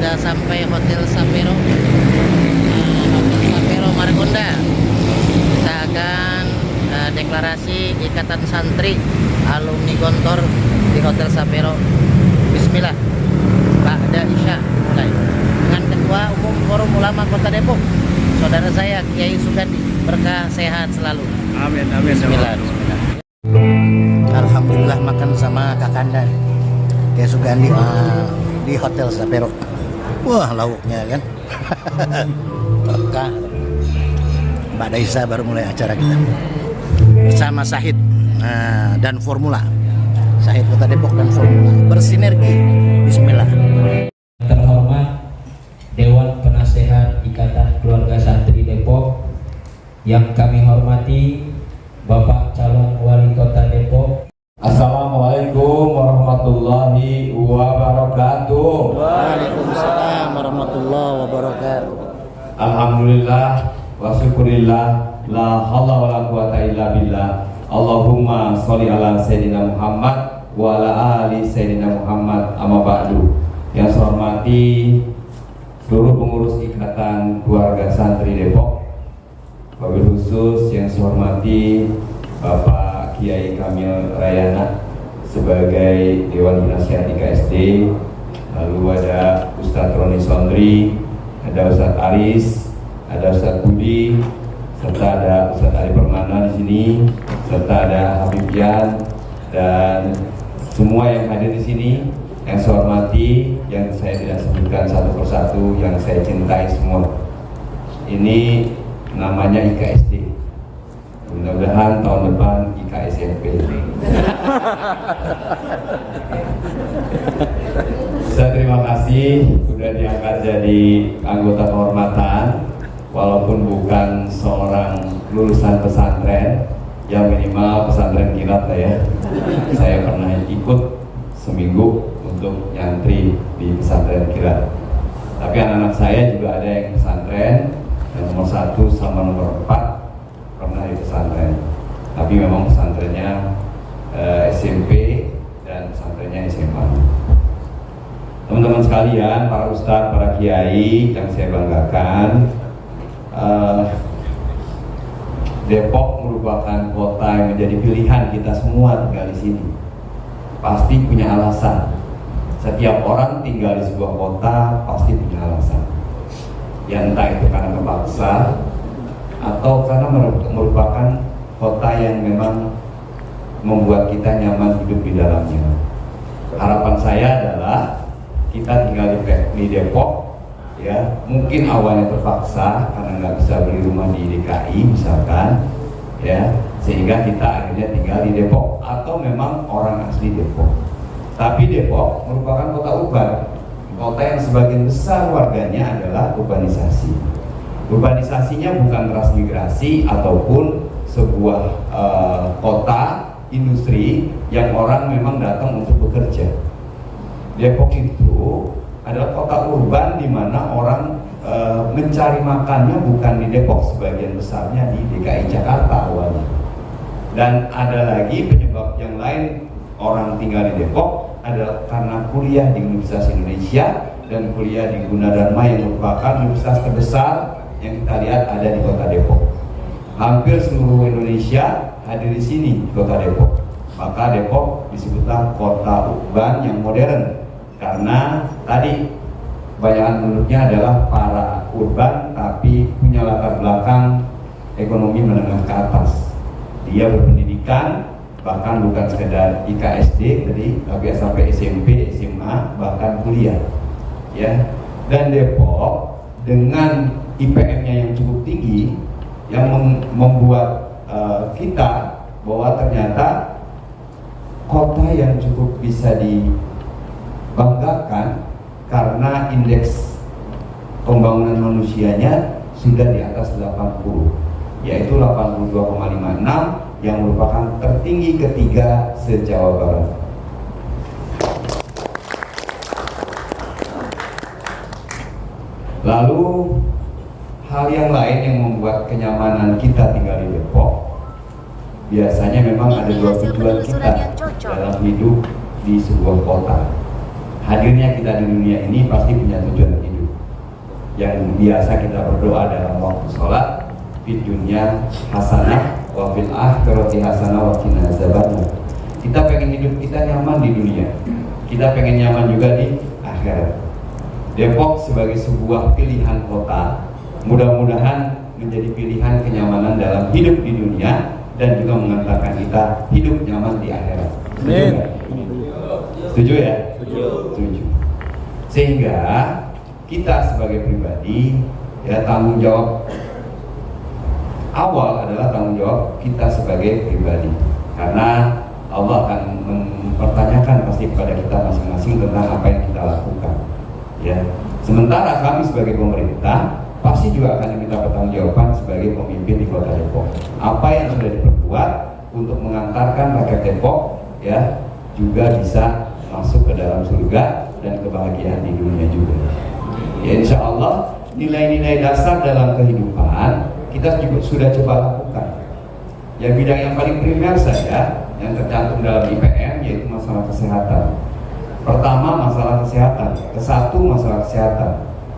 sudah sampai Hotel Sapero, Hotel Sapero Margonda. Kita akan deklarasi Ikatan Santri Alumni Gontor di Hotel Sapero. Bismillah. Ba'da Isya mulai dengan Ketua Umum Forum Ulama Kota Depok, saudara saya Kiai Sugandi. Berkah sehat selalu. Amin, amin. Bismillah, bismillah. Alhamdulillah makan sama Kakanda Kiai Sugandi di Hotel Sapero. Wah, lauknya kan. Berkah. Ba'da Isya baru mulai acara kita bersama Sahid dan Formula. Sahid Kota Depok dan Formula bersinergi. Bismillah. Terhormat Dewan Penasehat Ikatan Keluarga Santri Depok, yang kami hormati Bapak Calon Wali Kota Depok. Assalamualaikum warahmatullahi wabarakatuh. Waalaikumsalam warahmatullahi wabarakatuh. Alhamdulillah wa syukurillah, la haula wala quwata illa billah. Allahumma sholli ala sayyidina Muhammad wa ala ali sayyidina Muhammad, amma ba'du. Yang saya hormati seluruh pengurus Ikatan Keluarga Santri Depok, wabil khusus yang saya hormati Bapak Kiai Kamil Rayana sebagai Dewan Penasihat IKSD, lalu ada Ustadz Roni Sondri, ada Ustadz Aris, ada Ustadz Budi, serta ada Ustadz Ali Permana di sini, serta ada Habib Yan, dan semua yang hadir di sini yang saya hormati, yang saya tidak sebutkan satu persatu, yang saya cintai semua. Ini namanya IKSD. Mudah-mudahan tahun depan IKSMP. Saya terima kasih sudah diangkat jadi anggota kehormatan, walaupun bukan seorang lulusan pesantren, ya minimal pesantren kilat lah ya. Saya pernah ikut seminggu untuk nyantri di pesantren kilat. Tapi anak-anak saya juga ada yang pesantren, yang nomor 1 sama nomor 4 pernah di pesantren. Tapi memang pesantrennya SMP dan pesantrennya SMA. Teman-teman sekalian, para ustadz, para kiai yang saya banggakan, Depok merupakan kota yang menjadi pilihan kita semua tinggal di sini. Pasti punya alasan. Setiap orang tinggal di sebuah kota pasti punya alasan. Ya entah itu karena terpaksa atau karena merupakan kota yang memang membuat kita nyaman hidup di dalamnya. Harapan saya adalah kita tinggal di Depok, ya mungkin awalnya terpaksa karena nggak bisa beli rumah di DKI misalkan, ya sehingga kita akhirnya tinggal di Depok, atau memang orang asli Depok. Tapi Depok merupakan kota urban, kota yang sebagian besar warganya adalah urbanisasi. Urbanisasinya bukan transmigrasi ataupun sebuah kota industri yang orang memang datang untuk bekerja. Depok itu adalah kota urban di mana orang mencari makannya bukan di Depok, sebagian besarnya di DKI Jakarta awalnya. Dan ada lagi penyebab yang lain orang tinggal di Depok adalah karena kuliah di Universitas Indonesia dan kuliah di Gunadarma yang merupakan universitas terbesar yang kita lihat ada di kota Depok. Hampir seluruh Indonesia hadir di sini di kota Depok. Maka Depok disebutlah kota urban yang modern karena tadi kebanyakan penduduknya adalah para urban tapi punya latar belakang ekonomi menengah ke atas. Dia berpendidikan bahkan bukan sekedar IKSD tadi, tapi sampai SMP, SMA, bahkan kuliah. Ya, dan Depok dengan IPM-nya yang cukup tinggi yang membuat kita bahwa ternyata kota yang cukup bisa dibanggakan karena indeks pembangunan manusianya sudah di atas 80, yaitu 82,56 yang merupakan tertinggi ketiga se-Jawa Barat. Lalu hal yang lain yang membuat kenyamanan kita tinggal di Depok, biasanya memang ada dua tujuan kita dalam hidup di sebuah kota. hadirnya kita di dunia ini pasti punya tujuan hidup. Yang biasa kita berdoa dalam waktu sholat, fid dunya hasanah wa fil akhirati hasanah wa qina azabannar. Kita pengen hidup kita nyaman di dunia, kita pengen nyaman juga di akhirat. Depok sebagai sebuah pilihan kota, mudah-mudahan menjadi pilihan kenyamanan dalam hidup di dunia dan juga mengantarkan kita hidup nyaman di akhirat. Setuju ya? Setuju. Sehingga kita sebagai pribadi, ya, tanggung jawab awal adalah tanggung jawab kita sebagai pribadi, karena Allah akan mempertanyakan pasti kepada kita masing-masing tentang apa yang kita lakukan, ya. Sementara kami sebagai pemerintah pasti juga akan diminta pertanggungjawaban sebagai pemimpin di Kota Depok. Apa yang sudah diperbuat untuk mengantarkan rakyat Depok, ya, juga bisa masuk ke dalam surga dan kebahagiaan di dunia juga. Ya, insya Allah nilai-nilai dasar dalam kehidupan kita juga sudah coba lakukan. Ya, bidang yang paling primer saja yang tercantum dalam IPM yaitu masalah kesehatan. Pertama masalah kesehatan, kesatu masalah kesehatan.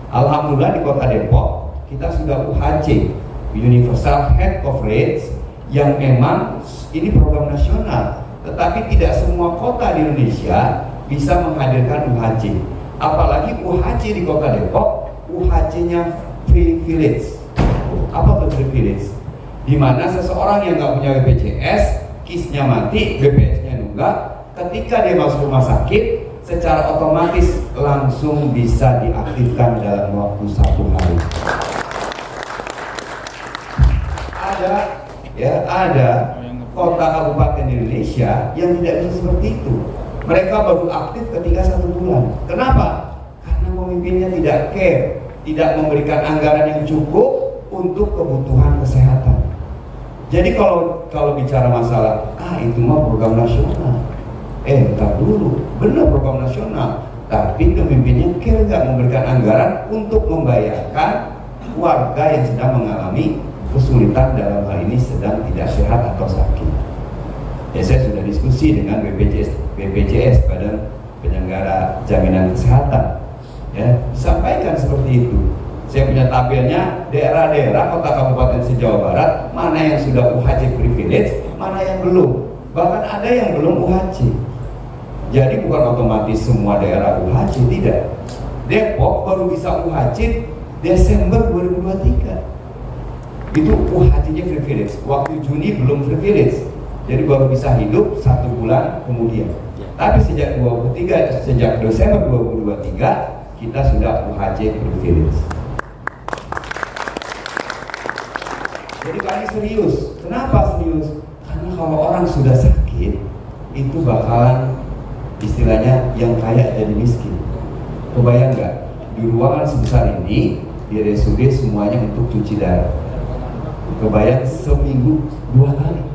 Alhamdulillah di Kota Depok kita sudah UHC, Universal Health Coverage, yang memang ini program nasional, tetapi tidak semua kota di Indonesia bisa menghadirkan UHC. Apalagi UHC di Kota Depok, UHC-nya privilege. Apa itu privilege? Di mana seseorang yang nggak punya BPJS, kisnya mati, BPJS-nya nunggak, ketika dia masuk rumah sakit, secara otomatis langsung bisa diaktifkan dalam waktu 1 hari. Ada kota kabupaten di Indonesia yang tidak bisa seperti itu. Mereka baru aktif ketika 1 bulan. Kenapa? Karena pemimpinnya tidak care, tidak memberikan anggaran yang cukup untuk kebutuhan kesehatan. Jadi kalau bicara masalah itu mah program nasional, entar dulu, benar program nasional, tapi pemimpinnya care nggak memberikan anggaran untuk membayarkan warga yang sedang mengalami kesulitan, dalam hal ini sedang tidak sehat atau sakit. Ya, saya sudah diskusi dengan BPJS Badan Penyelenggara Jaminan Kesehatan, ya, sampaikan seperti itu. Saya punya tabelnya daerah-daerah kota kabupaten se-Jawa Barat, mana yang sudah UHC privilege, mana yang belum. Bahkan ada yang belum UHC. Jadi bukan otomatis semua daerah UHC, tidak. Depok baru bisa UHC Desember 2023. Itu UHC-nya privilege. Waktu Juni belum privilege. Jadi baru bisa hidup 1 bulan kemudian. Tapi sejak Desember 2023 kita sudah UHC privilege. Jadi kali serius. Kenapa serius? Karena kalau orang sudah sakit, itu bakalan istilahnya yang kaya jadi miskin. Kebayang nggak? Di ruangan sebesar ini, di RSUD semuanya untuk cuci darah. Kebayang seminggu 2 kali.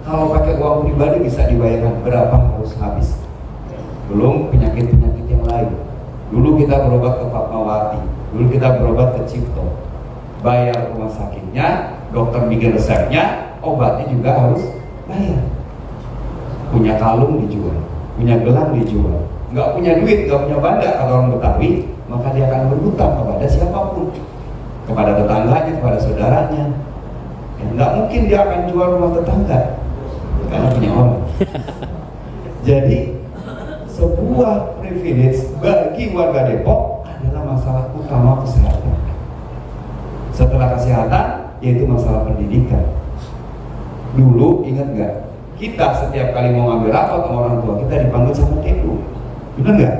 Kalau pakai uang pribadi bisa dibayarkan berapa harus habis. Belum penyakit-penyakit yang lain. Dulu kita berobat ke Fatmawati, dulu kita berobat ke Cipto. Bayar rumah sakitnya, dokter bikin resepnya, obatnya juga harus bayar. Punya kalung dijual, punya gelang dijual. Nggak punya duit, nggak punya banda kalau orang Betawi, maka dia akan berhutang kepada siapapun, kepada tetangganya, kepada saudaranya. Nggak mungkin dia akan jual rumah tetangga karena punya orang. Jadi sebuah privilege bagi warga Depok adalah masalah utama kesehatan. Setelah kesehatan, yaitu masalah pendidikan. Dulu ingat nggak? Kita setiap kali mau ngambil rapot sama orang tua kita dipanggil sama Deku, benar nggak?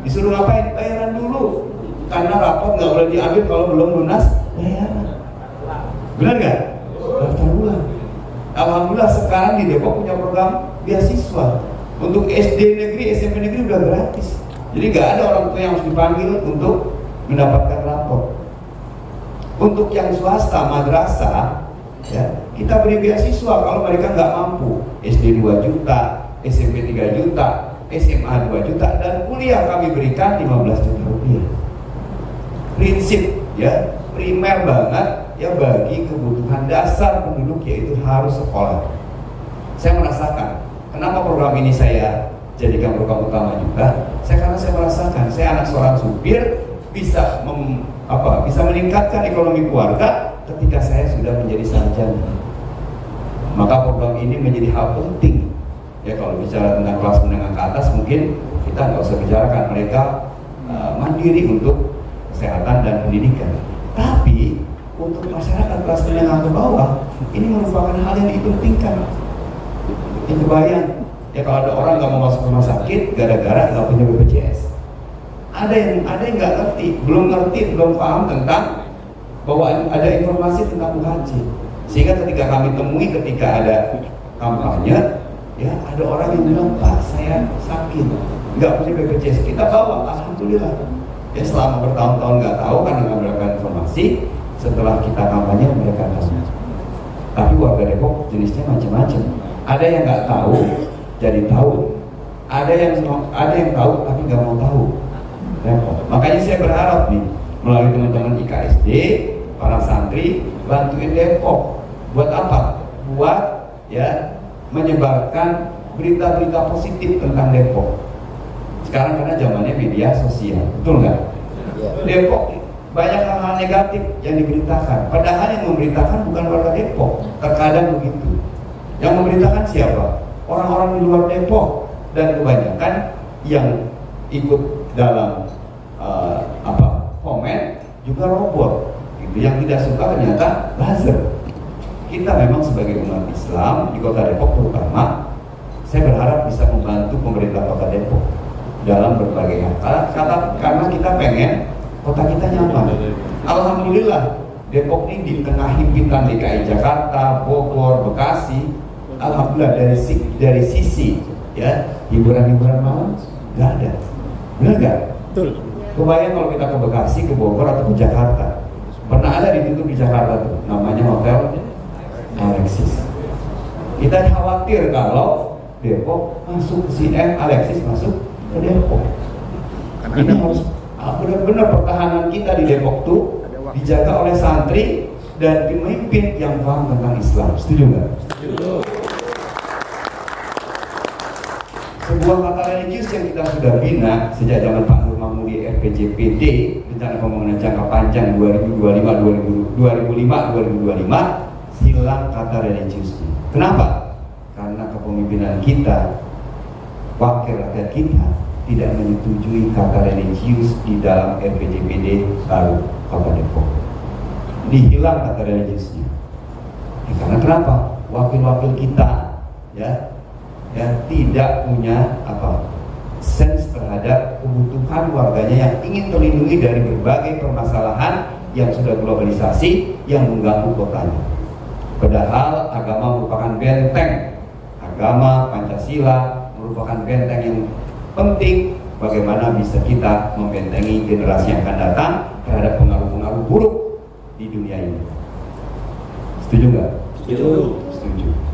Disuruh ngapain? Bayaran dulu. Karena rapot nggak boleh diambil kalau belum lunas bayaran. Benar nggak? Daftar ulang. Alhamdulillah sekarang di Depok punya program beasiswa untuk SD negeri, SMP negeri udah gratis. Jadi nggak ada orang tua yang harus dipanggil untuk mendapatkan rapot. Untuk yang swasta, madrasah, ya, kita beri beasiswa kalau mereka nggak mampu. SD 2 juta, SMP 3 juta, SMA 2 juta, dan kuliah kami berikan 15 juta rupiah. Prinsip, ya, primer banget, ya, bagi kebutuhan dasar penduduk, yaitu harus sekolah. Saya merasakan kenapa program ini saya jadikan program utama juga. Karena saya merasakan, saya anak seorang supir, bisa bisa meningkatkan ekonomi keluarga ketika saya sudah menjadi sarjana. Maka program ini menjadi hal penting. Ya, kalau bicara tentang kelas menengah ke atas mungkin kita nggak usah bicarakan, mereka mandiri untuk kesehatan dan pendidikan. Tapi untuk masyarakat kelas menengah ke bawah ini merupakan hal yang dipentingkan. Ini kebayang ya, kalau ada orang nggak mau masuk rumah sakit gara-gara nggak punya BPJS. Ada yang nggak ngerti, belum paham tentang bahwa ada informasi tentang UHC. Sehingga ketika kami temui ketika ada kampanye, ya ada orang yang bilang, Pak saya sakit, nggak punya BPJS. Kita bawa, alhamdulillah. Ya selama bertahun-tahun nggak tahu karena nggak mendapatkan informasi. Setelah kita kampanye mereka tahu. Tapi warga Depok jenisnya macam-macam. Ada yang nggak tahu jadi tahu. Ada yang tahu tapi nggak mau tahu. Depok. Makanya saya berharap nih melalui teman-teman IKSD, para santri bantuin Depok. Buat apa? Buat ya menyebarkan berita-berita positif tentang Depok. Sekarang karena zamannya media sosial, betul nggak? Depok banyak hal-hal negatif yang diberitakan. Padahal yang memberitakan bukan warga Depok. Terkadang begitu. Yang memberitakan siapa? Orang-orang di luar Depok. Dan kebanyakan yang ikut dalam komen juga robot. Yang tidak suka ternyata buzzer. Kita memang sebagai umat Islam di Kota Depok terutama, saya berharap bisa membantu pemerintah Kota Depok dalam berbagai hal. Karena kita pengen kota kita nyaman. Alhamdulillah Depok ini di tengah himpitan DKI Jakarta, Bogor, Bekasi. Alhamdulillah dari sisi ya hiburan malam nggak ada. Benar nggak? Betul. Kebayang kalau kita ke Bekasi, ke Bogor atau ke Jakarta. Pernah ada ditutup di Jakarta tuh, namanya Hotel Alexis. Kita khawatir kalau Depok masuk Alexis masuk ke Depok. Ini harus benar-benar pertahanan kita di Depok tuh dijaga oleh santri dan pemimpin yang paham tentang Islam. Setuju nggak? Setuju. Sebuah kata religius yang kita sudah bina sejak zaman Pak Nur Mahmudi RPJPD, rencana pembangunan jangka panjang 2005-2025, hilang kata religiusnya. Kenapa? Karena kepemimpinan kita, wakil rakyat kita tidak menyetujui kata religius di dalam RPJPD baru Kota Depok. Dihilang kata religiusnya. Ya, karena kenapa? Wakil-wakil kita ya tidak punya sense terhadap kebutuhan warganya yang ingin terlindungi dari berbagai permasalahan yang sudah globalisasi yang mengganggu kotanya. Padahal agama merupakan benteng, agama Pancasila merupakan benteng yang penting. Bagaimana bisa kita membentengi generasi yang akan datang terhadap pengaruh-pengaruh buruk di dunia ini? Setuju nggak? Setuju.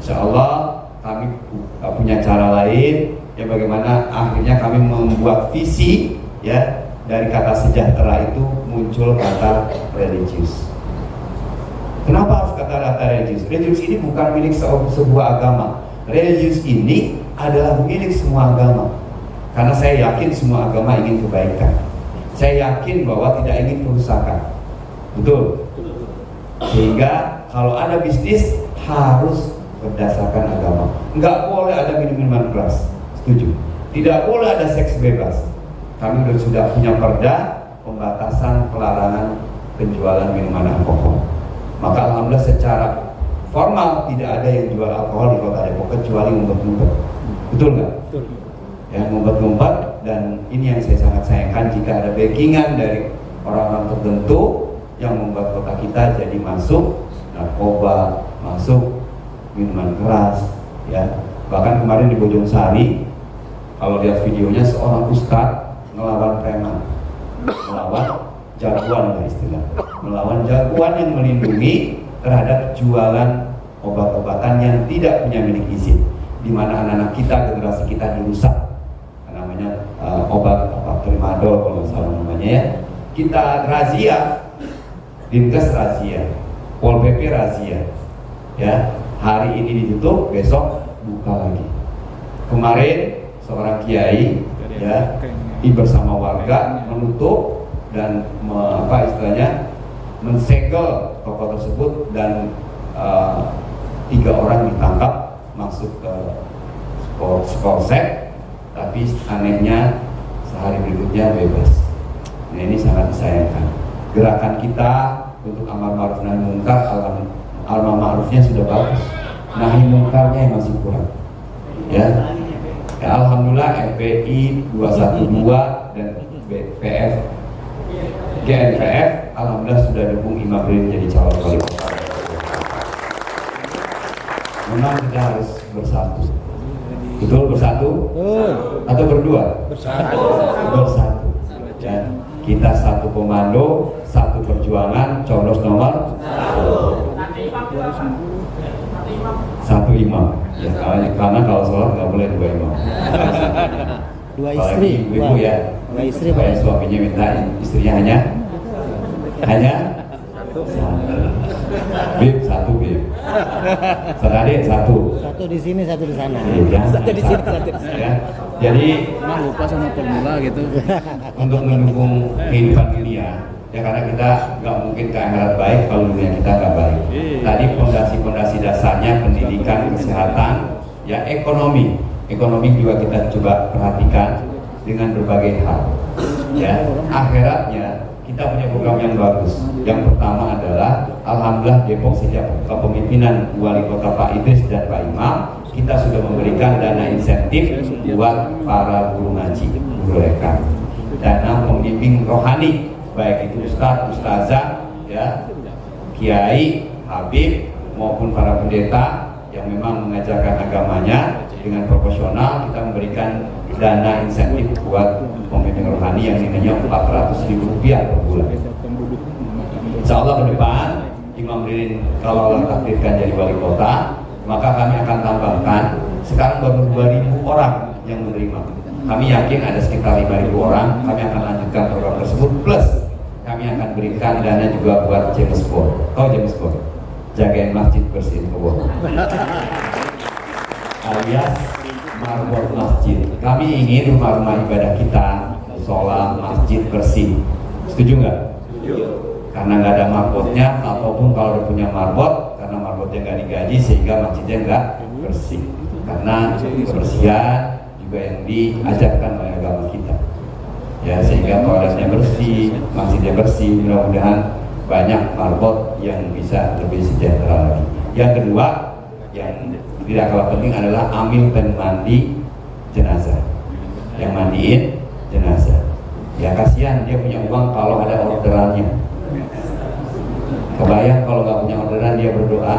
Insya Allah kami punya cara lain ya, bagaimana akhirnya kami membuat visi ya, dari kata sejahtera itu muncul kata religius. Kenapa harus kata religius? Religius ini bukan milik sebuah agama. Religius ini adalah milik semua agama. Karena saya yakin semua agama ingin kebaikan. Saya yakin bahwa tidak ingin kerusakan. Betul? Sehingga kalau ada bisnis harus berdasarkan agama. Enggak boleh ada minuman keras. Setuju? Tidak boleh ada seks bebas. Kami sudah punya perda pembatasan pelarangan penjualan minuman alkohol. Maka alhamdulillah secara formal tidak ada yang jual alkohol di Kota Depok kecuali ngumpet-ngumpet. Betul nggak? Betul. Ya, ngumpet-ngumpet, dan ini yang saya sangat sayangkan jika ada backingan dari orang-orang tertentu yang membuat kota kita jadi masuk narkoba, masuk minuman keras, ya. Bahkan kemarin di Bojongsari, kalau lihat videonya seorang ustadz melawan preman, melawan jagoan lah istilah, melawan jagoan yang melindungi terhadap jualan obat-obatan yang tidak punya milik izin, di mana anak-anak kita, generasi kita dirusak, namanya obat tramadol kalau salah namanya ya. Kita razia, Dinkes razia, Pol PP razia, ya. Hari ini ditutup, besok buka lagi. Kemarin seorang kiai ya bersama warga menutup dan mensegel toko tersebut dan 3 orang ditangkap masuk ke polsek, tapi anehnya sehari berikutnya bebas. Nah, ini sangat disayangkan. Gerakan kita untuk amar ma'ruf nahi mungkar, amar ma'rufnya sudah bagus, nahi mungkarnya yang masih kurang. Ya, alhamdulillah FPI 212 dan BPF GNPF alhamdulillah sudah dukung Imam Rin jadi calon wali kota. Memang kita harus bersatu. Betul bersatu? Atau berdua? Bersatu. Dan kita satu komando, satu perjuangan, coblos nomor 1 imam. Ya, karena kalau sholat nggak boleh 2 imam. 2 istri. Ibu ya. 2 istri. Supaya suaminya minta istrinya hanya bib 1 bib. Sekali 1. 1 di sini, 1 di sana. Ya, 1 di sini, 1 di sana. Ya. Jadi lupa sama formula gitu. Untuk mendukung kehidupan dunia, ya karena kita nggak mungkin ke akhirat baik kalau dunia kita nggak baik. Tadi fondasi-fondasi dasarnya pendidikan, kesehatan, ya ekonomi juga kita coba perhatikan dengan berbagai hal. Ya akhiratnya kita punya program yang bagus. Yang pertama adalah alhamdulillah Depok sejak kepemimpinan Wali Kota Pak Idris dan Pak Imam, kita sudah memberikan dana insentif buat para guru ngaji, guru rekan, dana pembimbing rohani, baik itu ustadz, ustazah, ya, kiai, habib maupun para pendeta yang memang mengajarkan agamanya dengan profesional. Kita memberikan dana insentif buat pembimbing rohani yang nilainya Rp400.000 per bulan. Insya Allah ke depan Imam Rin kalau Allah takdirkan jadi wali kota, maka kami akan tambahkan, sekarang baru 2.000 orang yang menerima. Kami yakin ada sekitar 5.000 orang. Kami akan lanjutkan program tersebut, plus kami akan berikan dana juga buat James Bond. Tahu James Bond? Jagain masjid bersihin kebun, alias marbot masjid. Kami ingin rumah-rumah ibadah kita, sholat, masjid bersih. Setuju nggak? Karena nggak ada marbotnya, ataupun kalau udah punya marbot, karena marbotnya nggak digaji sehingga masjidnya nggak bersih. Karena kebersihan juga yang diajarkan oleh agama kita. Ya, sehingga toiletnya bersih, masjidnya bersih. Mudah-mudahan banyak marbot yang bisa lebih sejahtera lagi. Yang kedua, yang tidak kalah penting adalah amil dan mandi jenazah. Yang mandiin jenazah. Ya kasihan dia punya uang kalau ada orderannya. Kebayang kalau nggak punya orderan dia berdoa.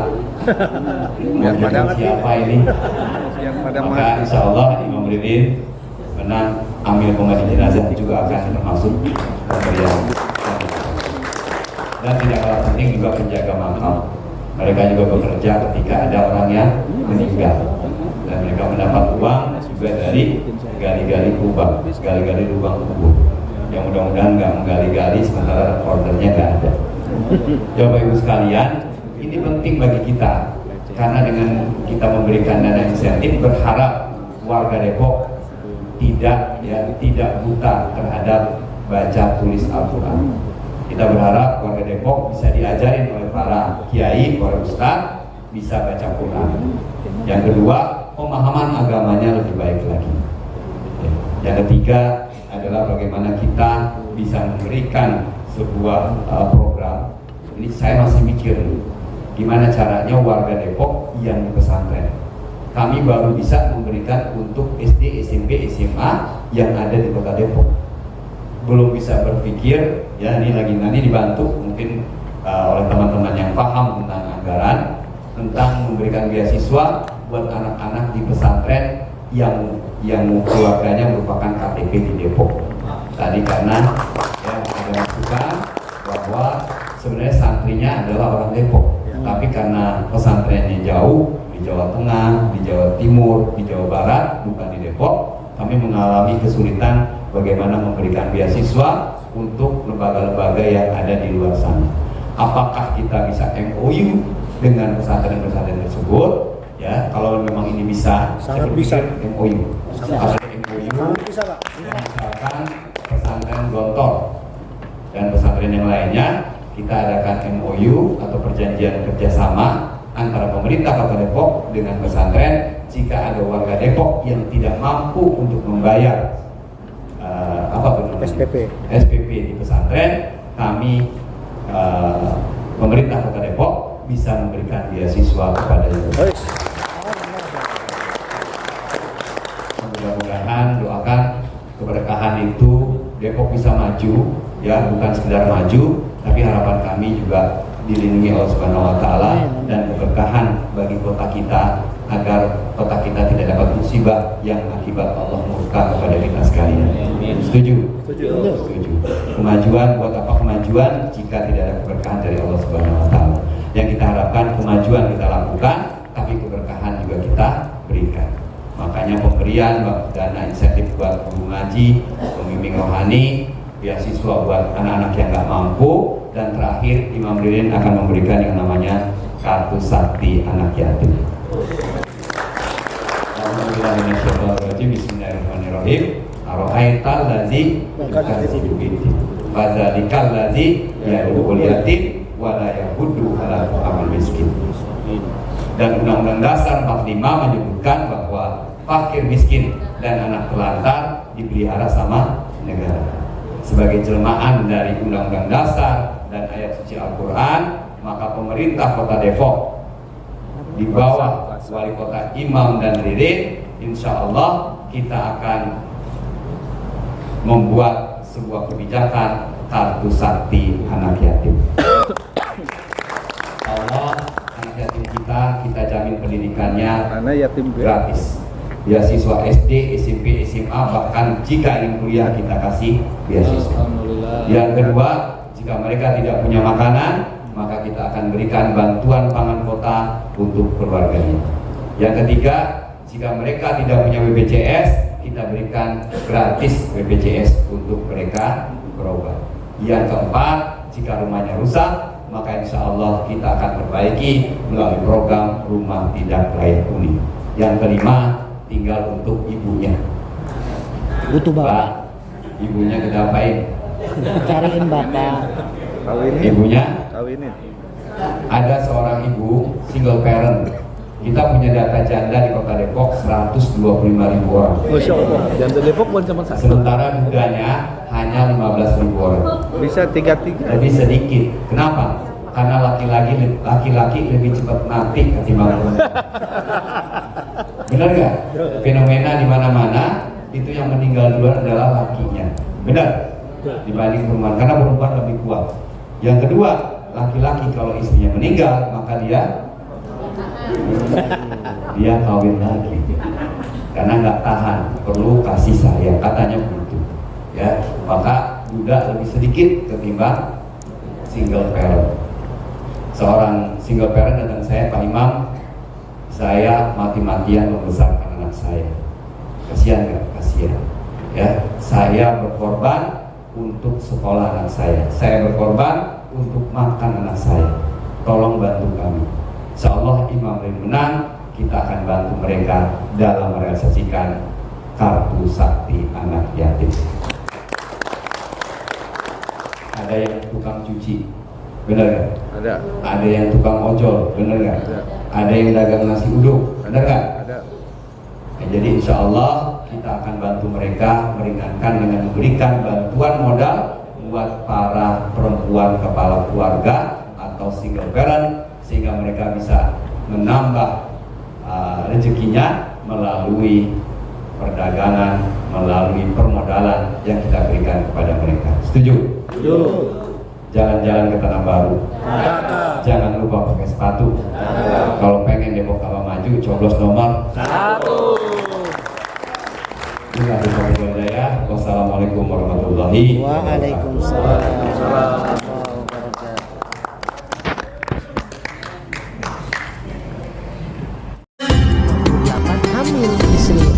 Siapa ini? Maka insya Allah Imam Ridin menang amil pemandi jenazah juga akan termasuk pemberian. Dan tidak kalah penting juga penjaga makam. Mereka juga bekerja ketika ada orang yang meninggal, dan mereka mendapat uang juga dari gali-gali kubur, gali-gali lubang kubur. Yang mudah-mudahan nggak menggali-gali sementara ordernya nggak ada. Ya Bapak Ibu sekalian, ini penting bagi kita karena dengan kita memberikan dana insentif, berharap warga Depok tidak buta terhadap baca tulis Al-Quran. Kita berharap warga Depok bisa diajarin oleh para kiai, para ustadz, bisa baca Quran. Yang kedua, pemahaman agamanya lebih baik lagi. Yang ketiga adalah bagaimana kita bisa memberikan sebuah program. Ini saya masih mikir gimana caranya warga Depok yang di pesantren. Kami baru bisa memberikan untuk SD, SMP, SMA yang ada di Kota Depok. Belum bisa berpikir, ya ini lagi nanti dibantu mungkin oleh teman-teman yang paham tentang anggaran, tentang memberikan beasiswa buat anak-anak di pesantren yang keluarganya merupakan KTP di Depok. Tadi karena ya ada masukan bahwa sebenarnya santrinya adalah orang Depok, tapi karena pesantrennya jauh di Jawa Tengah, di Jawa Timur, di Jawa Barat, bukan di Depok, kami mengalami kesulitan bagaimana memberikan beasiswa untuk lembaga-lembaga yang ada di luar sana. Apakah kita bisa MOU dengan pesantren-pesantren tersebut? Ya, kalau memang ini bisa, sangat bisa MOU. Ada Dan misalkan pesantren Gontor dan pesantren yang lainnya, kita adakan MOU atau perjanjian kerjasama antara pemerintah Kota Depok dengan pesantren. Jika ada warga Depok yang tidak mampu untuk membayar SPP di pesantren, kami pemerintah Kota Depok bisa memberikan beasiswa kepadanya. Mudah-mudahan doakan keberkahan itu Depok bisa maju, ya, bukan sekedar maju, tapi harapan kami juga dilindungi Allah Subhanahu wa taala dan keberkahan bagi kota kita agar kota kita tidak dapat musibah yang akibat Allah murka kepada kita sekalian. Setuju? Setuju. Kemajuan, buat apa kemajuan jika tidak ada keberkahan dari Allah Subhanahu wa taala? Yang kita harapkan kemajuan kita lakukan, tapi keberkahan juga kita berikan. Makanya pemberian dana insentif buat guru ngaji, pembimbing rohani, beasiswa buat anak-anak yang nggak mampu, dan terakhir Imam Ririn akan memberikan yang namanya kartu sakti anak yatim. Bismillahirrahmanirrahim. Aro'aital ladzi yukadzibu biddin, fadzalikal ladzi yad'ul yatim wa la yahuddu 'ala ta'amil miskin. Dan Undang-Undang Dasar 45 menyebutkan bahwa fakir miskin dan anak telantar dipelihara sama negara. Sebagai jelmaan dari Undang-Undang Dasar dan ayat suci Al-Quran, maka pemerintah Kota Depok di bawah wali kota Imam dan Ririn, insya Allah kita akan membuat sebuah kebijakan kartu sakti anak yatim. Allah, anak yatim kita jamin pendidikannya gratis. Beasiswa SD, SMP, SMA, bahkan jika ingin kuliah kita kasih beasiswa. Yang kedua, jika mereka tidak punya makanan, maka kita akan berikan bantuan pangan kota untuk keluarganya. Yang ketiga, jika mereka tidak punya BPJS, kita berikan gratis BPJS untuk mereka berobat. Yang keempat, jika rumahnya rusak, maka insya Allah kita akan perbaiki melalui program rumah tidak layak huni. Yang kelima, tinggal untuk ibunya. Butuh bapak. Ibunya kita apain? Cariin bapak. Ibunya? Ada seorang ibu single parent. Kita punya data janda di Kota Depok 125.000 orang. Masya Allah. Janda Depok bukan cuma satu. Sementara dudanya hanya 15.000 orang. Bisa 3-3. Lebih sedikit. Kenapa? Karena laki-laki lebih cepat mati ketimbang perempuan. Benar nggak? Fenomena di mana-mana itu yang meninggal duluan adalah lakinya. Benar? Dibanding perempuan, karena perempuan lebih kuat. Yang kedua, laki-laki kalau istrinya meninggal, maka dia kawin lagi. Karena nggak tahan, perlu kasih sayang, katanya begitu. Ya, maka budak lebih sedikit ketimbang single parent. Seorang single parent datang saya, Pak Imam, saya mati-matian membesarkan anak saya. Kasihan nggak? Kasihan. Ya, saya berkorban untuk sekolah anak saya. Saya berkorban untuk makan anak saya. Tolong bantu kami. Insya Allah Imam Rin menang, kita akan bantu mereka dalam merealisasikan kartu sakti anak yatim. Ada yang tukang cuci, benar nggak? Ada. Ada yang tukang ojol, benar nggak? Ada yang dagang nasi uduk, benar nggak? Ada. Nah, jadi insya Allah kita akan bantu mereka meringankan dengan memberikan bantuan modal buat para perempuan kepala keluarga atau single parent, sehingga mereka bisa menambah rezekinya melalui perdagangan, melalui permodalan yang kita berikan kepada mereka. Setuju? Setuju. Jalan-jalan ke Tanah Baru. Jangan lupa pakai sepatu. Kalau pengen Depok tambah maju, coblos nomor 1. Wassalamualaikum warahmatullahi wabarakatuh. Waalaikumsalam. Hamil istri.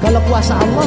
Kalau kuasa Allah